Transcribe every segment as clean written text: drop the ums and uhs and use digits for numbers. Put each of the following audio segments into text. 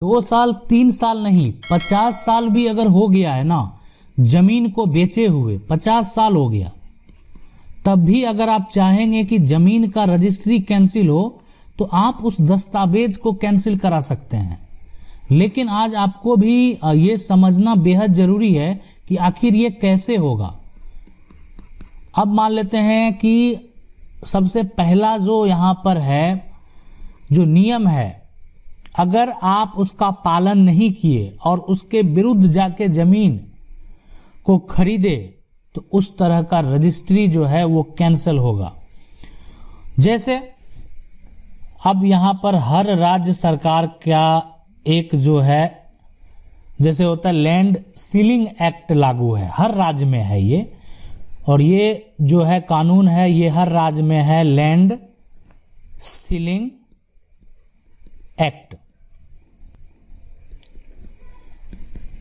2 साल 3 साल नहीं, 50 साल भी अगर हो गया है ना जमीन को बेचे हुए, 50 साल हो गया, तब भी अगर आप चाहेंगे कि जमीन का रजिस्ट्री कैंसिल हो तो आप उस दस्तावेज को कैंसिल करा सकते हैं। लेकिन आज आपको भी ये समझना बेहद जरूरी है कि आखिर ये कैसे होगा। अब मान लेते हैं कि सबसे पहला जो यहाँ पर है जो नियम है, अगर आप उसका पालन नहीं किए और उसके विरुद्ध जाके जमीन को खरीदे तो उस तरह का रजिस्ट्री जो है वो कैंसिल होगा। जैसे अब यहाँ पर हर राज्य सरकार का एक जो है, जैसे होता है लैंड सीलिंग एक्ट लागू है, हर राज्य में है ये, और ये जो है कानून है ये हर राज्य में है, लैंड सीलिंग एक्ट।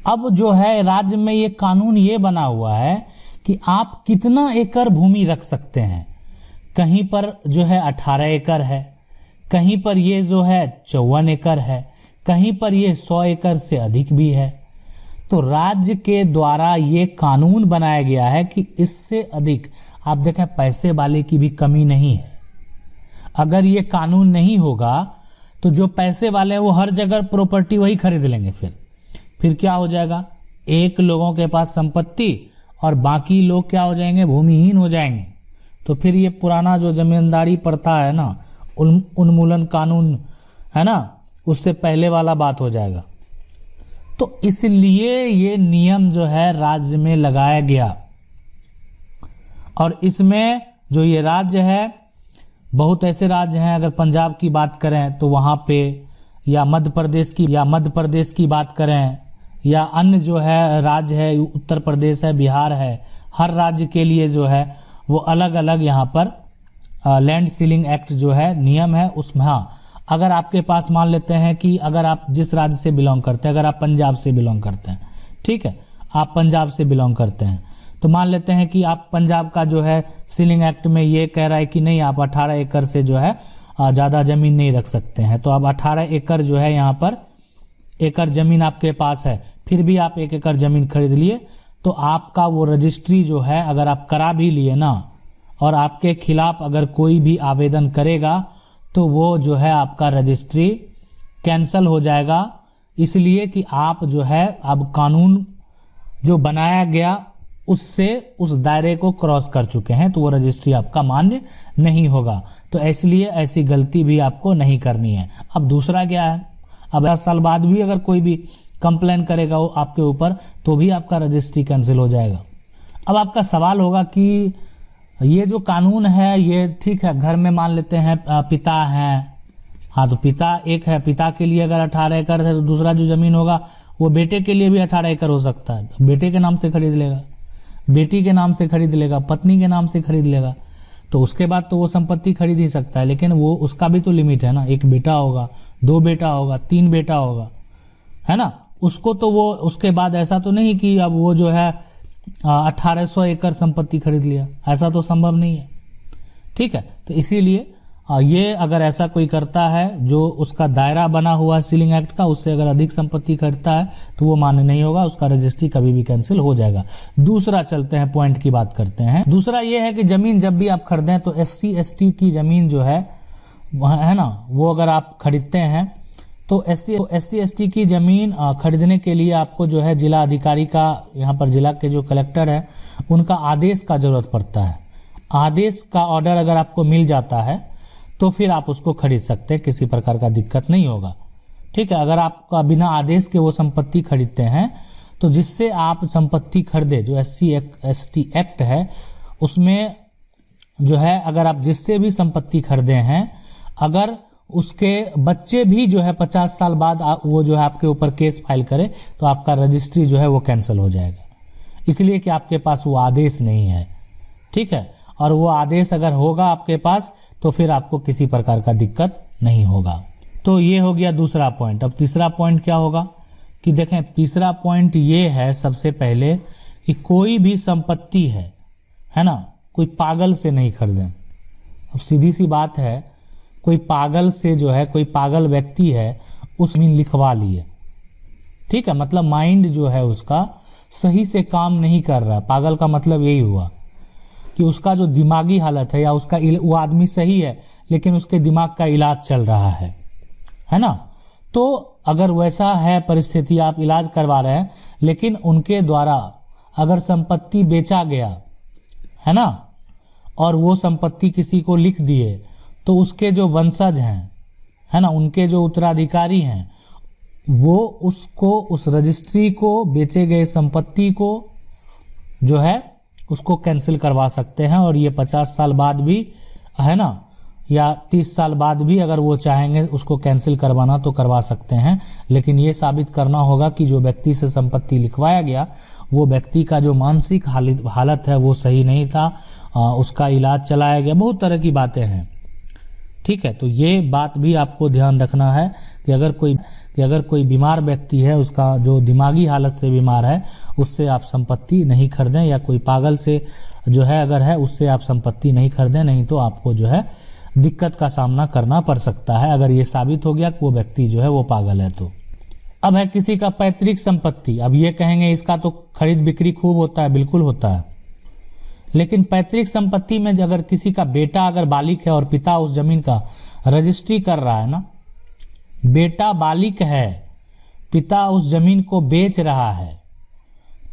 अब जो है राज्य में ये कानून ये बना हुआ है कि आप कितना एकड़ भूमि रख सकते हैं। कहीं पर जो है 18 एकड़ है, कहीं पर ये जो है 54 एकड़ है, कहीं पर ये 100 एकड़ से अधिक भी है। तो राज्य के द्वारा ये कानून बनाया गया है कि इससे अधिक, आप देखें पैसे वाले की भी कमी नहीं है। अगर ये कानून नहीं होगा तो जो पैसे वाले हैं वो हर जगह प्रॉपर्टी वही खरीद लेंगे। फिर क्या हो जाएगा, एक लोगों के पास संपत्ति और बाकी लोग क्या हो जाएंगे, भूमिहीन हो जाएंगे। तो फिर ये पुराना जो जमींदारी प्रथा है ना, उन्मूलन कानून है ना, उससे पहले वाला बात हो जाएगा। तो इसलिए ये नियम जो है राज्य में लगाया गया। और इसमें जो ये राज्य है, बहुत ऐसे राज्य हैं, अगर पंजाब की बात करें तो वहाँ पे, या मध्य प्रदेश की बात करें, या अन्य जो है राज्य है, उत्तर प्रदेश है, बिहार है, हर राज्य के लिए जो है वो अलग अलग यहाँ पर लैंड सीलिंग एक्ट जो है नियम है। उसमें हाँ, अगर आपके पास मान लेते हैं कि अगर आप जिस राज्य से बिलोंग करते हैं, अगर आप पंजाब से बिलोंग करते हैं, ठीक है, आप पंजाब से बिलोंग करते हैं, तो मान लेते हैं कि आप पंजाब का जो है सीलिंग एक्ट में ये कह रहा है कि नहीं, आप 18 एकड़ से जो है ज़्यादा ज़मीन नहीं रख सकते हैं। तो अब 18 एकड़ जो है यहाँ पर एकड़ ज़मीन आपके पास है, फिर भी आप 1 एकड़ ज़मीन खरीद लिए, तो आपका वो रजिस्ट्री जो है अगर आप करा भी लिए ना, और आपके खिलाफ अगर कोई भी आवेदन करेगा तो वो जो है आपका रजिस्ट्री कैंसल हो जाएगा। इसलिए कि आप जो है अब कानून जो बनाया गया उससे उस दायरे को क्रॉस कर चुके हैं, तो वो रजिस्ट्री आपका मान्य नहीं होगा। तो इसलिए ऐसी गलती भी आपको नहीं करनी है। अब दूसरा क्या है, अब 10 साल बाद भी अगर कोई भी कंप्लेन करेगा वो आपके ऊपर, तो भी आपका रजिस्ट्री कैंसिल हो जाएगा। अब आपका सवाल होगा कि ये जो कानून है ये ठीक है, घर में मान लेते हैं पिता हैं, हाँ तो पिता एक है, पिता के लिए अगर 18 एकड़ है तो दूसरा जो जमीन होगा वो बेटे के लिए भी 18 एकड़ हो सकता है। बेटे के नाम से खरीद लेगा, बेटी के नाम से खरीद लेगा, पत्नी के नाम से खरीद लेगा, तो उसके बाद तो वो संपत्ति खरीद ही सकता है। लेकिन वो उसका भी तो लिमिट है ना, 1 बेटा होगा, 2 बेटा होगा, 3 बेटा होगा, है ना, उसको तो वो उसके बाद ऐसा तो नहीं कि अब वो जो है 1800 एकड़ संपत्ति खरीद लिया, ऐसा तो संभव नहीं है। ठीक है, तो इसीलिए ये अगर ऐसा कोई करता है जो उसका दायरा बना हुआ सीलिंग एक्ट का, उससे अगर अधिक संपत्ति खरीदता है तो वो मान्य नहीं होगा, उसका रजिस्ट्री कभी भी कैंसिल हो जाएगा। दूसरा चलते हैं, पॉइंट की बात करते हैं। दूसरा ये है कि जमीन जब भी आप खरीदें तो SC ST की जमीन जो है ना, वो अगर आप खरीदते हैं तो SC ST की जमीन खरीदने के लिए आपको जो है जिला अधिकारी का, यहाँ पर जिला के जो कलेक्टर है उनका आदेश का जरूरत पड़ता है। आदेश का ऑर्डर अगर आपको मिल जाता है तो फिर आप उसको खरीद सकते हैं, किसी प्रकार का दिक्कत नहीं होगा। ठीक है, अगर आपका बिना आदेश के वो संपत्ति खरीदते हैं तो जिससे आप संपत्ति खरीदे, जो SC ST एक्ट है उसमें जो है, अगर आप जिससे भी संपत्ति खरीदे हैं, अगर उसके बच्चे भी जो है 50 साल बाद वो जो है आपके ऊपर केस फाइल करे तो आपका रजिस्ट्री जो है वो कैंसिल हो जाएगा, इसलिए कि आपके पास वो आदेश नहीं है। ठीक है, और वो आदेश अगर होगा आपके पास तो फिर आपको किसी प्रकार का दिक्कत नहीं होगा। तो ये हो गया दूसरा पॉइंट। अब तीसरा पॉइंट क्या होगा कि देखें, तीसरा पॉइंट ये है सबसे पहले कि कोई भी संपत्ति है ना, कोई पागल से नहीं खरीदें। अब सीधी सी बात है, कोई पागल से जो है, कोई पागल व्यक्ति है उस जमीन लिखवा लिए, ठीक है, मतलब माइंड जो है उसका सही से काम नहीं कर रहा। पागल का मतलब यही हुआ कि उसका जो दिमागी हालत है या उसका वो आदमी सही है लेकिन उसके दिमाग का इलाज चल रहा है ना। तो अगर वैसा है परिस्थिति, आप इलाज करवा रहे हैं लेकिन उनके द्वारा अगर संपत्ति बेचा गया है ना, और वो संपत्ति किसी को लिख दिए, तो उसके जो वंशज हैं है ना, उनके जो उत्तराधिकारी हैं, वो उसको, उस रजिस्ट्री को, बेचे गए संपत्ति को जो है उसको कैंसिल करवा सकते हैं। और ये 50 साल बाद भी है ना, या 30 साल बाद भी अगर वो चाहेंगे उसको कैंसिल करवाना तो करवा सकते हैं। लेकिन ये साबित करना होगा कि जो व्यक्ति से संपत्ति लिखवाया गया वो व्यक्ति का जो मानसिक हालत है वो सही नहीं था, उसका इलाज चलाया गया, बहुत तरह की बातें हैं। ठीक है, तो ये बात भी आपको ध्यान रखना है कि अगर कोई बीमार व्यक्ति है, उसका जो दिमागी हालत से बीमार है, उससे आप संपत्ति नहीं खरीदें, या कोई पागल से जो है अगर है उससे आप संपत्ति नहीं खरीदें, नहीं तो आपको जो है दिक्कत का सामना करना पड़ सकता है अगर ये साबित हो गया कि वो व्यक्ति जो है वो पागल है। तो अब है किसी का पैतृक संपत्ति। अब ये कहेंगे इसका तो खरीद बिक्री खूब होता है, बिल्कुल होता है, लेकिन पैतृक संपत्ति में अगर किसी का बेटा अगर बालिक है और पिता उस जमीन का रजिस्ट्री कर रहा है ना, बेटा बालिक है, पिता उस जमीन को बेच रहा है,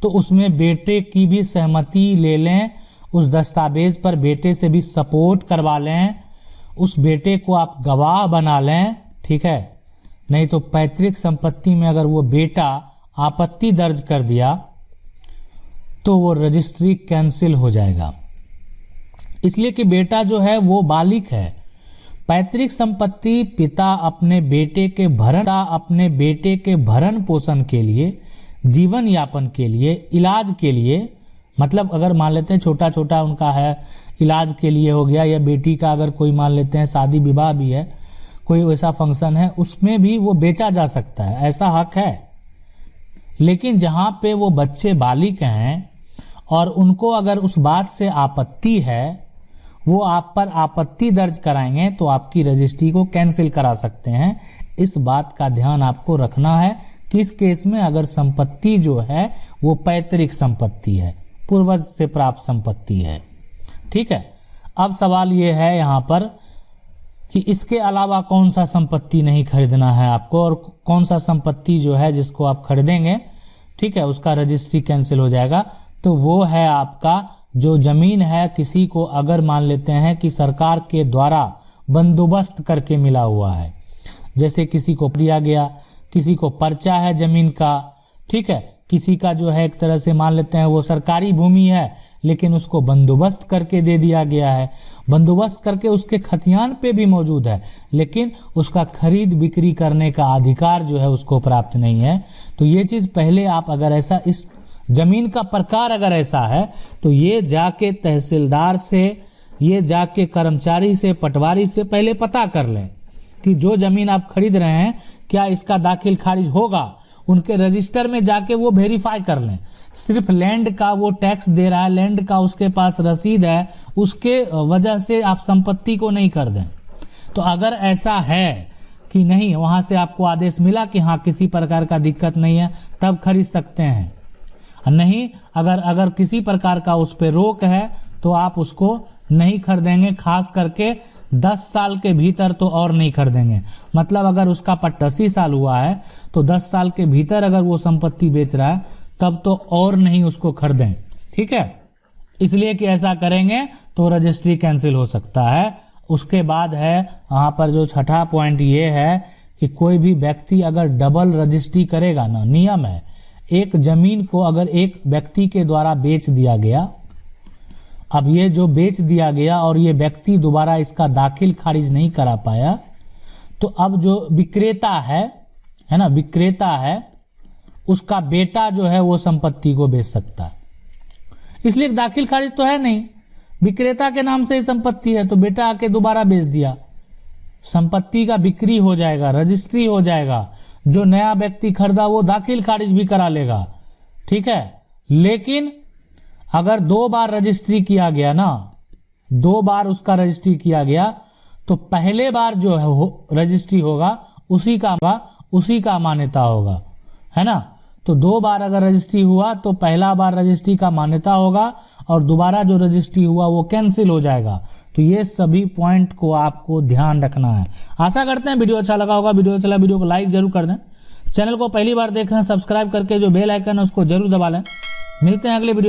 तो उसमें बेटे की भी सहमति ले लें, उस दस्तावेज पर बेटे से भी सपोर्ट करवा लें, उस बेटे को आप गवाह बना लें, ठीक है। नहीं तो पैतृक संपत्ति में अगर वो बेटा आपत्ति दर्ज कर दिया तो वो रजिस्ट्री कैंसिल हो जाएगा, इसलिए कि बेटा जो है वो बालिक है। पैतृक संपत्ति पिता अपने बेटे के भरण पोषण के लिए, जीवन यापन के लिए, इलाज के लिए, मतलब अगर मान लेते हैं छोटा छोटा उनका है इलाज के लिए हो गया, या बेटी का अगर कोई मान लेते हैं शादी विवाह भी है, कोई वैसा फंक्शन है, उसमें भी वो बेचा जा सकता है, ऐसा हक है। लेकिन जहां पे वो बच्चे बालिक हैं और उनको अगर उस बात से आपत्ति है, वो आप पर आपत्ति दर्ज कराएंगे तो आपकी रजिस्ट्री को कैंसिल करा सकते हैं। इस बात का ध्यान आपको रखना है। किस केस में? अगर संपत्ति जो है वो पैतृक संपत्ति है, पूर्वज से प्राप्त संपत्ति है, ठीक है। अब सवाल ये है यहाँ पर कि इसके अलावा कौन सा संपत्ति नहीं खरीदना है आपको, और कौन सा संपत्ति जो है जिसको आप खरीदेंगे, ठीक है, उसका रजिस्ट्री कैंसिल हो जाएगा। तो वो है आपका जो जमीन है, किसी को अगर मान लेते हैं कि सरकार के द्वारा बंदोबस्त करके मिला हुआ है, जैसे किसी को दिया गया, किसी को पर्चा है जमीन का, ठीक है, किसी का जो है एक तरह से मान लेते हैं वो सरकारी भूमि है लेकिन उसको बंदोबस्त करके दे दिया गया है, बंदोबस्त करके उसके खतियान पे भी मौजूद है लेकिन उसका खरीद बिक्री करने का अधिकार जो है उसको प्राप्त नहीं है। तो ये चीज पहले आप अगर ऐसा, इस जमीन का प्रकार अगर ऐसा है तो ये जाके तहसीलदार से, ये जाके कर्मचारी से, पटवारी से पहले पता कर लें कि जो जमीन आप खरीद रहे हैं क्या इसका दाखिल खारिज होगा। उनके रजिस्टर में जाके वो वेरीफाई कर लें। सिर्फ लैंड का वो टैक्स दे रहा है, लैंड का उसके पास रसीद है, उसके वजह से आप संपत्ति को नहीं कर दें। तो अगर ऐसा है कि नहीं, वहां से आपको आदेश मिला कि हाँ किसी प्रकार का दिक्कत नहीं है, तब खरीद सकते हैं। नहीं, अगर किसी प्रकार का उस पर रोक है तो आप उसको नहीं खरीदेंगे, खास करके 10 साल के भीतर तो और नहीं खरीदेंगे। मतलब अगर उसका पट्टा 80 साल हुआ है तो 10 साल के भीतर अगर वो संपत्ति बेच रहा है तब तो और नहीं उसको खरीदें, ठीक है। इसलिए कि ऐसा करेंगे तो रजिस्ट्री कैंसिल हो सकता है। उसके बाद है यहाँ पर जो छठा पॉइंट ये है कि कोई भी व्यक्ति अगर डबल रजिस्ट्री करेगा ना, नियम है, एक जमीन को अगर एक व्यक्ति के द्वारा बेच दिया गया, अब ये जो बेच दिया गया और ये व्यक्ति दोबारा इसका दाखिल खारिज नहीं करा पाया, तो अब जो विक्रेता है ना, विक्रेता है, उसका बेटा जो है वो संपत्ति को बेच सकता है। इसलिए दाखिल खारिज तो है नहीं, विक्रेता के नाम से ही संपत्ति है, तो बेटा आके दोबारा बेच दिया, संपत्ति का बिक्री हो जाएगा, रजिस्ट्री हो जाएगा। जो नया व्यक्ति खरीदा वो दाखिल खारिज भी करा लेगा, ठीक है। लेकिन अगर 2 बार रजिस्ट्री किया गया ना, 2 बार उसका रजिस्ट्री किया गया, तो पहले बार जो है रजिस्ट्री होगा उसी का मान्यता होगा, है ना। तो 2 बार अगर रजिस्ट्री हुआ तो पहला बार रजिस्ट्री का मान्यता होगा और दोबारा जो रजिस्ट्री हुआ वो कैंसिल हो जाएगा। तो ये सभी पॉइंट को आपको ध्यान रखना है। आशा करते हैं वीडियो अच्छा लगा होगा। वीडियो अच्छा लगा वीडियो को लाइक जरूर कर दें। चैनल को पहली बार देख रहे हैं सब्सक्राइब करके जो बेल आइकन है उसको जरूर दबा लें। मिलते हैं अगले वीडियो।